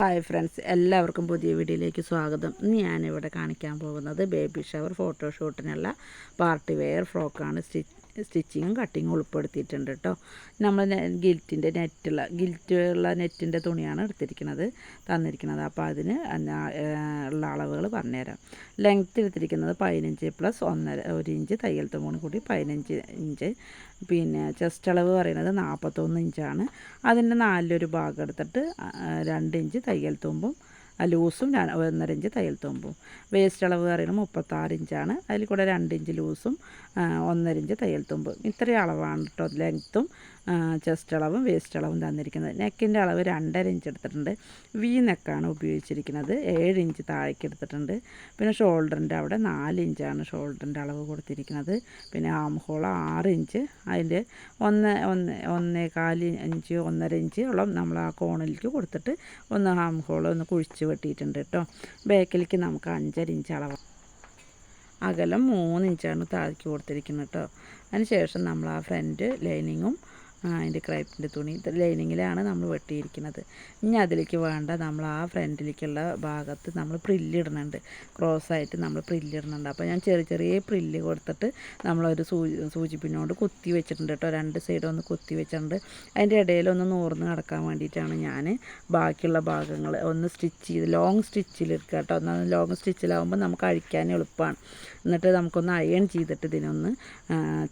Hi friends, എല്ലാവർക്കും പുതിയ വീഡിയോയിലേക്ക് സ്വാഗതം. ഇന്ന് ഞാനിവിടെ കാണിക്കാൻ പോകുന്നത് ബേബി ഷവർ ഫോട്ടോഷൂട്ടിനുള്ള പാർട്ടി വെയർ ഫ്രോക്കാണ്. സ്റ്റിച്ചിങ്ങും കട്ടിങ്ങും ഉൾപ്പെടുത്തിയിട്ടുണ്ട് കേട്ടോ. നമ്മൾ ഗിൽറ്റുള്ള നെറ്റിൻ്റെ തുണിയാണ് തന്നിരിക്കുന്നത്. അപ്പോൾ അതിന് ഉള്ള അളവുകൾ പറഞ്ഞുതരാം. ലെങ്ത്ത് എടുത്തിരിക്കുന്നത് 15 പ്ലസ് 1 ഇഞ്ച്, തയ്യൽ തുമ്പും കൂടി 15 ഇഞ്ച്. പിന്നെ ചെസ്റ്റ് അളവ് പറയുന്നത് 41 ഇഞ്ചാണ്. അതിൻ്റെ 4 ഭാഗം എടുത്തിട്ട് 2 ഇഞ്ച് തയ്യൽ തുമ്പും ലൂസും 1.5 ഇഞ്ച് തയ്യൽ തുമ്പും. വേസ്റ്റ് അളവ് പറയുന്നത് 36 ഇഞ്ചാണ്. അതിൽ കൂടെ 2 ഇഞ്ച് ലൂസും 1.5 ഇഞ്ച് തയ്യൽ തുമ്പും. ഇത്രയും അളവാണ് കേട്ടോ ലെങ്ത്തും ചെസ്റ്റ് അളവും വേസ്റ്റ് അളവും തന്നിരിക്കുന്നത്. നെക്കിൻ്റെ അളവ് 2.5 ഇഞ്ച് എടുത്തിട്ടുണ്ട്. വി നെക്കാണ് ഉപയോഗിച്ചിരിക്കുന്നത്. 7 ഇഞ്ച് താഴേക്ക് എടുത്തിട്ടുണ്ട്. പിന്നെ ഷോൾഡറിൻ്റെ അവിടെ 4 ഇഞ്ചാണ് ഷോൾഡറിൻ്റെ അളവ് കൊടുത്തിരിക്കുന്നത്. പിന്നെ ആം ഹോൾ 6 ഇഞ്ച്, അതിൻ്റെ 1.25 ഇഞ്ച് 1.5 ഇഞ്ചോളം നമ്മൾ ആ കോണിലേക്ക് കൊടുത്തിട്ട് ആം ഹോൾ കുഴിച്ച് വെട്ടിയിട്ടുണ്ട് കേട്ടോ. ബാക്കിലേക്ക് നമുക്ക് 5.5 ഇഞ്ച് അളവ്. അകലം 3 ഇഞ്ചാണ് താഴേക്ക് കൊടുത്തിരിക്കുന്നത് കേട്ടോ. അതിന് ശേഷം നമ്മൾ ആ ഫ്രണ്ട് ലൈനിങ്ങും അതിൻ്റെ ക്രൈപ്പിൻ്റെ തുണി ലൈനിങ്ങിലാണ് നമ്മൾ വെട്ടിയിരിക്കുന്നത്. ഇനി അതിലേക്ക് വേണ്ട നമ്മൾ ആ ഫ്രണ്ടിലേക്കുള്ള ഭാഗത്ത് നമ്മൾ പ്രില്ലിടുന്നുണ്ട്. ക്രോസായിട്ട് നമ്മൾ പ്രില്ലിടുന്നുണ്ട്. അപ്പോൾ ഞാൻ ചെറിയ പ്രില്ല് കൊടുത്തിട്ട് നമ്മളൊരു സൂചിപ്പിനോട് കുത്തി വെച്ചിട്ടുണ്ട് കേട്ടോ. 2 സൈഡും ഒന്ന് കുത്തി വെച്ചിട്ടുണ്ട്. അതിൻ്റെ ഇടയിലൊന്ന് നൂർന്ന് കിടക്കാൻ വേണ്ടിയിട്ടാണ് ഞാൻ ബാക്കിയുള്ള ഭാഗങ്ങൾ ഒന്ന് സ്റ്റിച്ച് ചെയ്ത് ലോങ് സ്റ്റിച്ചിലെടുക്കുക കേട്ടോ. എന്നാൽ ലോങ് സ്റ്റിച്ചിലാവുമ്പോൾ നമുക്ക് അഴിക്കാൻ എളുപ്പമാണ്. എന്നിട്ട് നമുക്കൊന്ന് അയൺ ചെയ്തിട്ട് ഇതിനൊന്ന്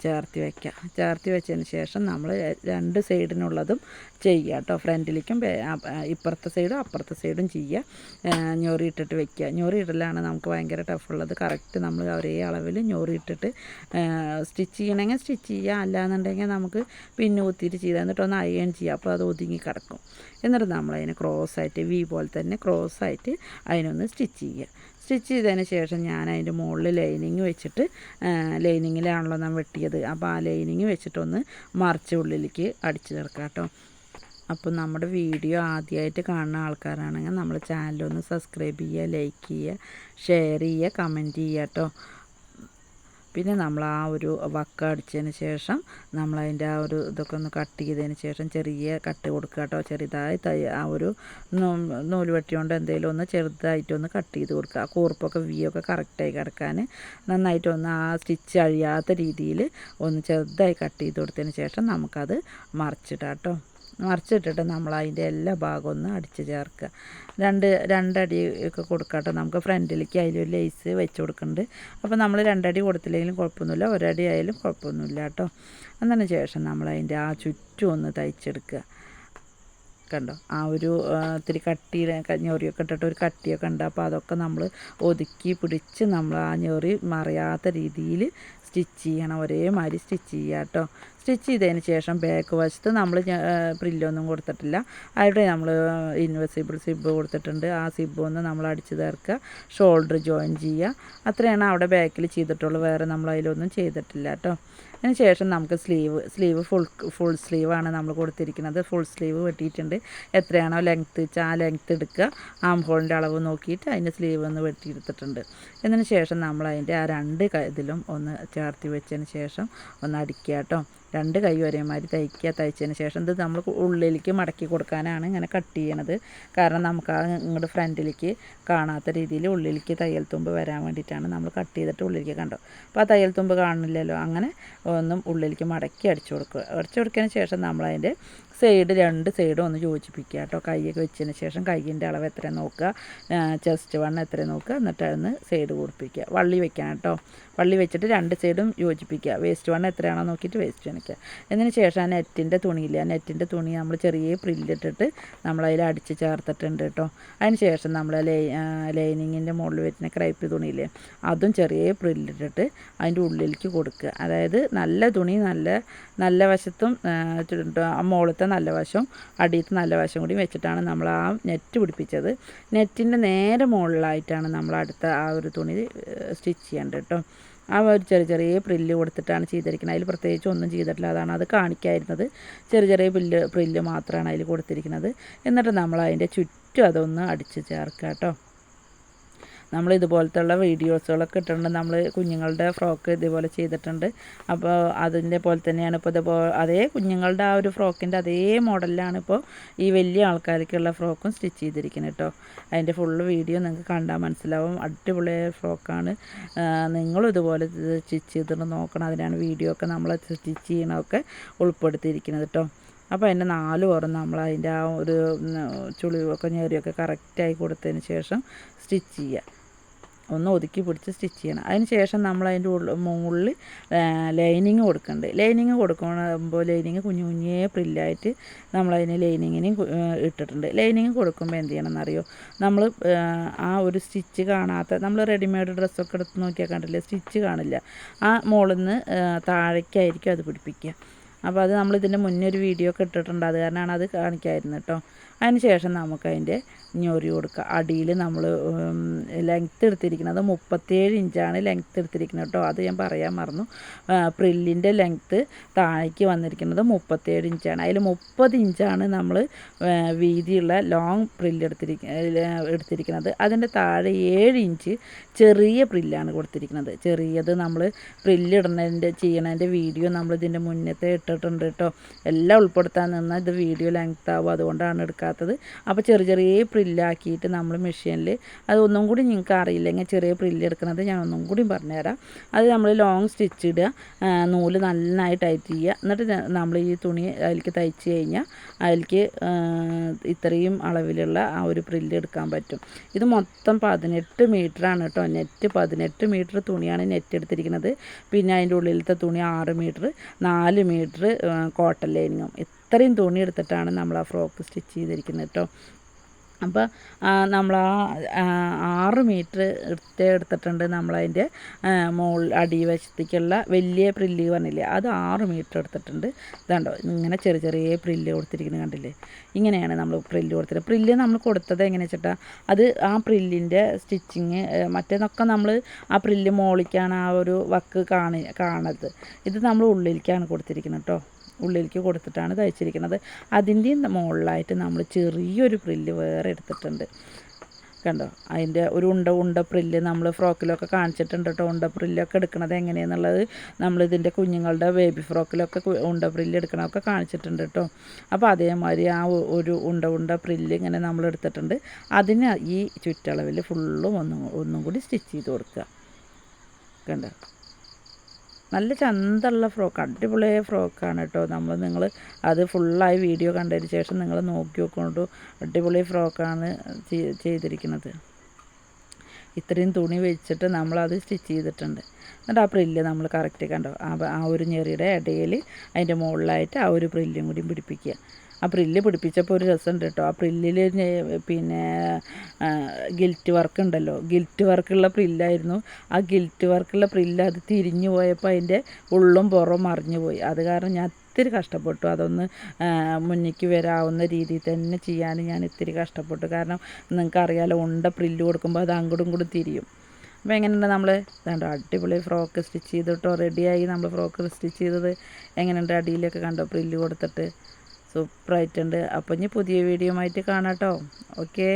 ചേർത്തി വയ്ക്കാം. ചേർത്തി വെച്ചതിന് ശേഷം നമ്മൾ 2 സൈഡിനുള്ളതും ചെയ്യുക കേട്ടോ. ഫ്രണ്ടിലേക്കും ഇപ്പുറത്തെ സൈഡും അപ്പുറത്തെ സൈഡും ചെയ്യുക. ഞൊറിയിട്ടിട്ട് വെക്കുക. ഞൊറിയിടലാണ് നമുക്ക് ഭയങ്കര ടഫുള്ളത്. കറക്റ്റ് നമ്മൾ ഒരേ അളവിൽ ഞൊറിയിട്ടിട്ട് സ്റ്റിച്ച് ചെയ്യണമെങ്കിൽ സ്റ്റിച്ച് ചെയ്യുക. അല്ലാന്നുണ്ടെങ്കിൽ നമുക്ക് പിന്നെ കുത്തിയിട്ട് ചെയ്താൽ എന്നിട്ടൊന്ന് അയൺ ചെയ്യുക. അപ്പോൾ അത് ഒതുങ്ങി കിടക്കും. എന്നിട്ട് നമ്മളതിനെ ക്രോസായിട്ട് വി പോലെ തന്നെ ക്രോസായിട്ട് അതിനൊന്ന് സ്റ്റിച്ച് ചെയ്യുക. സ്റ്റിച്ച് ചെയ്തതിന് ശേഷം ഞാൻ അതിൻ്റെ മുകളിൽ ലൈനിങ് വെച്ചിട്ട് ലൈനിങ്ങിലാണല്ലോ നാം വെട്ടിയത്. അപ്പോൾ ആ ലൈനിങ് വെച്ചിട്ടൊന്ന് മറിച്ച് ഉള്ളിലേക്ക് അടിച്ചു ചേർക്കാം കേട്ടോ. അപ്പോൾ നമ്മുടെ വീഡിയോ ആദ്യമായിട്ട് കാണുന്ന ആൾക്കാരാണെങ്കിൽ നമ്മൾ ചാനലൊന്ന് സബ്സ്ക്രൈബ് ചെയ്യുക, ലൈക്ക് ചെയ്യുക, ഷെയർ ചെയ്യുക, കമൻറ്റ് ചെയ്യുക കേട്ടോ. പിന്നെ നമ്മൾ ആ ഒരു വക്ക അടിച്ചതിന് ശേഷം നമ്മളതിൻ്റെ ആ ഒരു ഇതൊക്കെ ഒന്ന് കട്ട് ചെയ്തതിന് ശേഷം ചെറിയ കട്ട് കൊടുക്കുക കേട്ടോ. ചെറുതായി ആ ഒരു നൂല് വെട്ടി കൊണ്ട് എന്തെങ്കിലും ഒന്ന് ചെറുതായിട്ടൊന്ന് കട്ട് ചെയ്ത് കൊടുക്കുക. ആ കൂർപ്പൊക്കെ വിയൊക്കെ കറക്റ്റായി കിടക്കാൻ നന്നായിട്ടൊന്ന് ആ സ്റ്റിച്ച് അഴിയാത്ത രീതിയിൽ ഒന്ന് ചെറുതായി കട്ട് ചെയ്ത് കൊടുത്തതിന് ശേഷം നമുക്കത് മറിച്ചിടാം കേട്ടോ. മറിച്ചിട്ടിട്ട് നമ്മൾ അതിൻ്റെ എല്ലാ ഭാഗവും ഒന്ന് അടിച്ച് ചേർക്കുക. രണ്ടടി ഒക്കെ കൊടുക്കുക കേട്ടോ. നമുക്ക് ഫ്രണ്ടിലേക്ക് അതിലൊരു ലേസ് വെച്ച് കൊടുക്കുന്നുണ്ട്. അപ്പോൾ നമ്മൾ 2 അടി കൊടുത്തില്ലെങ്കിലും കുഴപ്പമൊന്നുമില്ല, 1 അടി ആയാലും കുഴപ്പമൊന്നുമില്ല കേട്ടോ. അതിന് ശേഷം നമ്മൾ അതിൻ്റെ ആ ചുറ്റും ഒന്ന് തയ്ച്ചെടുക്കുക. കണ്ടോ, ആ ഒരു ഇത്തിരി കട്ടിയുടെ ഞൊറിയൊക്കെ ഇട്ടിട്ട് ഒരു കട്ടിയൊക്കെ ഉണ്ട്. അപ്പോൾ അതൊക്കെ നമ്മൾ ഒതുക്കി പിടിച്ച് നമ്മൾ ആ ഞൊറി മറിയാത്ത രീതിയിൽ സ്റ്റിച്ച് ചെയ്യണം. ഒരേമാതിരി സ്റ്റിച്ച് ചെയ്യുക കേട്ടോ. സ്റ്റിച്ച് ചെയ്തതിന് ശേഷം ബാക്ക് വശത്ത് നമ്മൾ പ്രില്ലൊന്നും കൊടുത്തിട്ടില്ല. അവിടെ നമ്മൾ ഇൻവിസിബിൾ സിബ് കൊടുത്തിട്ടുണ്ട്. ആ സിബ് ഒന്ന് നമ്മൾ അടിച്ച് ചേർക്കുക, ഷോൾഡർ ജോയിൻ ചെയ്യുക. അത്രയാണ് അവിടെ ബാക്കിൽ ചെയ്തിട്ടുള്ളൂ. വേറെ നമ്മൾ അതിലൊന്നും ചെയ്തിട്ടില്ല കേട്ടോ. അതിന് ശേഷം നമുക്ക് സ്ലീവ് ഫുൾ സ്ലീവാണ് നമ്മൾ കൊടുത്തിരിക്കുന്നത്. ഫുൾ സ്ലീവ് വെട്ടിയിട്ടുണ്ട്. എത്രയാണോ ലെങ്ത്ത് വെച്ചാൽ ആ ലെങ്ത്ത് എടുക്കുക. ആം ഹോളിൻ്റെ അളവ് നോക്കിയിട്ട് അതിൻ്റെ സ്ലീവ് ഒന്ന് വെട്ടിയെടുത്തിട്ടുണ്ട്. അതിന് ശേഷം നമ്മൾ അതിൻ്റെ ആ 2 ഇതിലും ഒന്ന് ചേർത്തി വെച്ചതിന് ശേഷം ഒന്ന് അടിക്കുക കേട്ടോ. 2 കൈ ഒരേമാതിരി തയ്ച്ചതിന് ശേഷം ഇത് നമ്മൾ ഉള്ളിലേക്ക് മടക്കി കൊടുക്കാനാണ് ഇങ്ങനെ കട്ട് ചെയ്യണത്. കാരണം നമുക്ക് ആ ഇങ്ങോട്ട് ഫ്രണ്ടിലേക്ക് കാണാത്ത രീതിയിൽ ഉള്ളിലേക്ക് തയ്യൽ തുമ്പ് വരാൻ വേണ്ടിയിട്ടാണ് നമ്മൾ കട്ട് ചെയ്തിട്ട് ഉള്ളിലേക്ക് കണ്ടോ. അപ്പോൾ ആ തയ്യൽ തുമ്പ് കാണില്ലല്ലോ. അങ്ങനെ ഒന്നും ഉള്ളിലേക്ക് മടക്കി അടിച്ചു കൊടുത്തതിന് ശേഷം നമ്മളതിൻ്റെ 2 സൈഡും ഒന്ന് യോജിപ്പിക്കുക കേട്ടോ. കൈയൊക്കെ വെച്ചതിന് ശേഷം കൈയിൻ്റെ അളവ് എത്ര നോക്കുക, ചെസ്റ്റ് വണ്ണം എത്ര നോക്കുക, എന്നിട്ട് അതിന് സൈഡ് കുറിപ്പിക്കുക. വള്ളി വെക്കണം കേട്ടോ. വള്ളി വെച്ചിട്ട് 2 സൈഡും യോജിപ്പിക്കുക. വേസ്റ്റ് വണ്ണം എത്രയാണോ നോക്കിയിട്ട് വേസ്റ്റ് വണിക്കുക. എന്നതിന് ശേഷം ആ നെറ്റിൻ്റെ തുണി നമ്മൾ ചെറിയ പ്രില്ലിട്ടിട്ട് നമ്മളതിൽ അടിച്ച് ചേർത്തിട്ടുണ്ട് കേട്ടോ. അതിന് ശേഷം നമ്മൾ ലൈനിങ്ങിൻ്റെ മുകളിൽ വെച്ചിന് ക്രൈപ്പ് തുണിയില്ലേ, അതും ചെറിയ പ്രില്ലിട്ടിട്ട് അതിൻ്റെ ഉള്ളിലേക്ക് കൊടുക്കുക. അതായത് നല്ല തുണി നല്ല വശത്തും മുകളിലത്തെ നല്ല വശവും അടിയത്തെ നല്ല വശം കൂടി വെച്ചിട്ടാണ് നമ്മൾ ആ നെറ്റ് പിടിപ്പിച്ചത്. നെറ്റിൻ്റെ നേരെ മുകളിലായിട്ടാണ് നമ്മൾ അടുത്ത ആ ഒരു തുണി സ്റ്റിച്ച് ചെയ്യേണ്ടത് കേട്ടോ. ആ ഒരു ചെറിയ പ്രില്ല് കൊടുത്തിട്ടാണ് ചെയ്തിരിക്കുന്നത്. അതിൽ പ്രത്യേകിച്ച് ഒന്നും ചെയ്തിട്ടില്ല. അതാണ് അത് കാണിക്കായിരുന്നത്. ചെറിയ പ്രില്ല് മാത്രമാണ് അതിൽ കൊടുത്തിരിക്കുന്നത്. എന്നിട്ട് നമ്മൾ അതിൻ്റെ ചുറ്റും അതൊന്ന് അടിച്ച് ചേർക്കുക കേട്ടോ. നമ്മൾ ഇതുപോലത്തുള്ള വീഡിയോസുകളൊക്കെ ഇട്ടിട്ടുണ്ട്. നമ്മൾ കുഞ്ഞുങ്ങളുടെ ഫ്രോക്ക് ഇതുപോലെ ചെയ്തിട്ടുണ്ട്. അപ്പോൾ അതിൻ്റെ പോലെ തന്നെയാണ് ഇപ്പോൾ അതേ കുഞ്ഞുങ്ങളുടെ ആ ഒരു ഫ്രോക്കിൻ്റെ അതേ മോഡലിലാണ് ഇപ്പോൾ ഈ വലിയ ആൾക്കാർക്കുള്ള ഫ്രോക്കും സ്റ്റിച്ച് ചെയ്തിരിക്കുന്നത് കേട്ടോ. അതിൻ്റെ ഫുള്ള് വീഡിയോ നിങ്ങൾക്ക് കണ്ടാൽ മനസ്സിലാവും. അടിപൊളിയായ ഫ്രോക്കാണ്. നിങ്ങളും ഇതുപോലെ സ്റ്റിച്ച് ചെയ്തിട്ട് നോക്കണം. അതിനാണ് വീഡിയോ ഒക്കെ നമ്മൾ സ്റ്റിച്ച് ചെയ്യണമൊക്കെ ഉൾപ്പെടുത്തിയിരിക്കുന്നത് കേട്ടോ. അപ്പോൾ അതിൻ്റെ 4 ഓരം നമ്മൾ അതിൻ്റെ ആ ഒരു ചുളിവൊക്കെ ഞെറിയൊക്കെ കറക്റ്റായി കൊടുത്തതിന് ശേഷം സ്റ്റിച്ച് ചെയ്യുക. ഒന്ന് ഒതുക്കി പിടിച്ച് സ്റ്റിച്ച് ചെയ്യണം. അതിന് ശേഷം നമ്മൾ അതിൻ്റെ മുകളിൽ ലൈനിങ് കൊടുക്കുന്നുണ്ട്. ലൈനിങ് കൊടുക്കുമ്പോൾ ലൈനിങ് കുഞ്ഞു കുഞ്ഞേ പ്രില്ലായിട്ട് നമ്മളതിന് ലൈനിങ്ങിനും ഇട്ടിട്ടുണ്ട്. ലൈനിങ് കൊടുക്കുമ്പോൾ എന്ത് ചെയ്യണം എന്നറിയോ, നമ്മൾ ആ ഒരു സ്റ്റിച്ച് കാണാത്ത, നമ്മൾ റെഡിമെയ്ഡ് ഡ്രസ്സൊക്കെ എടുത്ത് നോക്കിയാൽ കണ്ടില്ലേ, സ്റ്റിച്ച് കാണില്ല. ആ മുകളിൽ നിന്ന് താഴേക്കായിരിക്കും അത് പിടിപ്പിക്കുക. അപ്പോൾ അത് നമ്മൾ ഇതിൻ്റെ മുന്നേ ഒരു വീഡിയോ ഒക്കെ ഇട്ടിട്ടുണ്ട്, അത് കാരണമാണ് അത് കാണിക്കായിരുന്നു കേട്ടോ. അതിന് ശേഷം നമുക്കതിൻ്റെ ഞൊറി കൊടുക്കുക. അടിയിൽ നമ്മൾ ലെങ്ത്ത് എടുത്തിരിക്കുന്നത് 37 ഇഞ്ചാണ് ലെങ്ത്ത് എടുത്തിരിക്കുന്നത് കേട്ടോ. അത് ഞാൻ പറയാൻ മറന്നു. പ്രില്ലിൻ്റെ ലെങ്ത്ത് താഴേക്ക് വന്നിരിക്കുന്നത് 37 ഇഞ്ചാണ്. അതിൽ 30 ഇഞ്ചാണ് നമ്മൾ വീതിയുള്ള ലോങ് പ്രില്ല് എടുത്തിരിക്കുന്നത്. അതിൻ്റെ താഴെ 7 ഇഞ്ച് ചെറിയ പ്രില്ലാണ് കൊടുത്തിരിക്കുന്നത്. ചെറിയത് നമ്മൾ പ്രില്ലിടുന്നതിൻ്റെ ചെയ്യണതിൻ്റെ വീഡിയോ നമ്മൾ ഇതിൻ്റെ മുന്നത്തെ ഇട്ടിട്ടുണ്ട് കേട്ടോ. എല്ലാം ഉൾപ്പെടുത്താൻ നിന്നാൽ ഇത് വീഡിയോ ലെങ്ത്ത് ആവും, അതുകൊണ്ടാണ് എടുക്കാത്തത്. അപ്പോൾ ചെറിയ ചെറിയ പ്രില്ലാക്കിയിട്ട് നമ്മൾ മെഷീനിൽ, അത് ഒന്നും കൂടി നിങ്ങൾക്ക് അറിയില്ലെങ്കിൽ ചെറിയ പ്രില്ല് എടുക്കുന്നത് ഞാൻ ഒന്നും കൂടി പറഞ്ഞുതരാം. അത് നമ്മൾ ലോങ് സ്റ്റിച്ച് ഇടുക, നൂല് നന്നായി ടൈറ്റ് ചെയ്യുക. എന്നിട്ട് നമ്മൾ ഈ തുണി അതിലേക്ക് തയ്ച്ച് കഴിഞ്ഞാൽ അതിലേക്ക് ഇത്രയും അളവിലുള്ള ആ ഒരു പ്രില്ല് എടുക്കാൻ പറ്റും. ഇത് മൊത്തം 18 മീറ്ററാണ് കേട്ടോ. നെറ്റ് 18 മീറ്റർ തുണിയാണ് നെറ്റ് എടുത്തിരിക്കുന്നത്. പിന്നെ അതിൻ്റെ ഉള്ളിലത്തെ തുണി 6 മീറ്റർ, 4 മീറ്റർ കോട്ടൺ ലൈനിങ്ങും. ഇത്രയും തുണി എടുത്തിട്ടാണ് നമ്മൾ ആ ഫ്രോക്ക് സ്റ്റിച്ച് ചെയ്തിരിക്കുന്നത് കേട്ടോ. അപ്പോൾ നമ്മൾ ആ 6 മീറ്റർ എടുത്തിട്ടുണ്ട്. നമ്മളതിൻ്റെ അടിവശത്തേക്കുള്ള വലിയ പ്രില്ല് പറഞ്ഞില്ലേ, അത് 6 മീറ്റർ എടുത്തിട്ടുണ്ട്. ഇതുണ്ടോ, ഇങ്ങനെ ചെറിയ ചെറിയ പ്രില്ല് കൊടുത്തിരിക്കുന്നത് കണ്ടില്ലേ. ഇങ്ങനെയാണ് നമ്മൾ പ്രില്ല് കൊടുത്തിട്ട്. പ്രില്ല് നമ്മൾ കൊടുത്തത് എങ്ങനെ വെച്ചിട്ടാ, അത് ആ പ്രില്ലിൻ്റെ സ്റ്റിച്ചിങ് മറ്റേതൊക്കെ നമ്മൾ ആ പ്രില്ല് മോളിക്കാണ് ആ ഒരു വക്ക് കാണരുത്. ഇത് നമ്മൾ ഉള്ളിലേക്കാണ് കൊടുത്തിരിക്കുന്നത് കേട്ടോ. ഉള്ളിലേക്ക് കൊടുത്തിട്ടാണ് തയ്ച്ചിരിക്കുന്നത്. അതിൻ്റെ മുകളിലായിട്ട് നമ്മൾ ചെറിയൊരു പ്രില്ല് വേറെ എടുത്തിട്ടുണ്ട്. കണ്ടോ, അതിൻ്റെ ഒരു ഉണ്ട പ്രില്ല് നമ്മൾ ഫ്രോക്കിലൊക്കെ കാണിച്ചിട്ടുണ്ട് കേട്ടോ. ഉണ്ട പ്രില്ലൊക്കെ എടുക്കുന്നത് എങ്ങനെയാണെന്നുള്ളത് നമ്മളിതിൻ്റെ കുഞ്ഞുങ്ങളുടെ ബേബി ഫ്രോക്കിലൊക്കെ ഉണ്ട പ്രില്ല് എടുക്കണമൊക്കെ കാണിച്ചിട്ടുണ്ട് കേട്ടോ. അപ്പോൾ അതേമാതിരി ആ ഒരു ഉണ്ട പ്രില്ല് ഇങ്ങനെ നമ്മൾ എടുത്തിട്ടുണ്ട്. അതിന് ഈ ചുറ്റളവിൽ ഫുള്ളും ഒന്നും കൂടി സ്റ്റിച്ച് ചെയ്ത് കൊടുക്കുക. കണ്ടോ, നല്ല ചന്തമുള്ള ഫ്രോക്ക്, അടിപൊളിയായ ഫ്രോക്കാണ് കേട്ടോ. നിങ്ങൾ അത് ഫുള്ളായി വീഡിയോ കണ്ടതിന് ശേഷം നിങ്ങൾ നോക്കി നോക്കൊണ്ടു. അടിപൊളി ഫ്രോക്കാണ് ചെയ്തിരിക്കുന്നത്. ഇത്രയും തുണി വെച്ചിട്ട് നമ്മളത് സ്റ്റിച്ച് ചെയ്തിട്ടുണ്ട്. എന്നിട്ട് ആ പ്രില്ല് നമ്മൾ കറക്റ്റ് കണ്ടോ, ആ ഒരു ഞെറിയുടെ ഇടയിൽ അതിൻ്റെ മുകളിലായിട്ട് ആ ഒരു പ്രില്ലും കൂടി പിടിപ്പിക്കുക. ആ പ്രില്ല് പിടിപ്പിച്ചപ്പോൾ ഒരു രസമുണ്ട് കേട്ടോ. ആ പ്രില്ലിൽ പിന്നെ ഗിൽറ്റ് വർക്ക് ഉണ്ടല്ലോ, ഗിൽറ്റ് വർക്കുള്ള പ്രില്ലായിരുന്നു. ആ ഗിൽറ്റ് വർക്കുള്ള പ്രില്ല് അത് തിരിഞ്ഞു പോയപ്പോൾ അതിൻ്റെ ഉള്ളും പുറവും മറിഞ്ഞു പോയി. അത് കാരണം ഞാൻ ഇത്തിരി കഷ്ടപ്പെട്ടു. അതൊന്ന് മുന്നിലേക്ക് വരാവുന്ന രീതിയിൽ തന്നെ ചെയ്യാൻ ഞാൻ ഇത്തിരി കഷ്ടപ്പെട്ടു. കാരണം നിങ്ങൾക്കറിയാലോ, പ്രില്ല് കൊടുക്കുമ്പോൾ അത് അങ്ങോട്ടും ഇങ്ങോട്ടും തിരിയും. അപ്പോൾ എങ്ങനെയുണ്ട് നമ്മൾ കണ്ടോ, അടിപൊളി ഫ്രോക്ക് സ്റ്റിച്ച് ചെയ്തിട്ടോ. റെഡിയായി നമ്മൾ ഫ്രോക്ക് സ്റ്റിച്ച് ചെയ്തത് എങ്ങനെയുണ്ട്, അടിയിലൊക്കെ കണ്ടോ പ്രില്ല് കൊടുത്തിട്ട് സൂപ്പറായിട്ടുണ്ട്. അപ്പോൾ ഇനി പുതിയ വീഡിയോ ആയിട്ട് കാണാം കേട്ടോ. ഓക്കേ.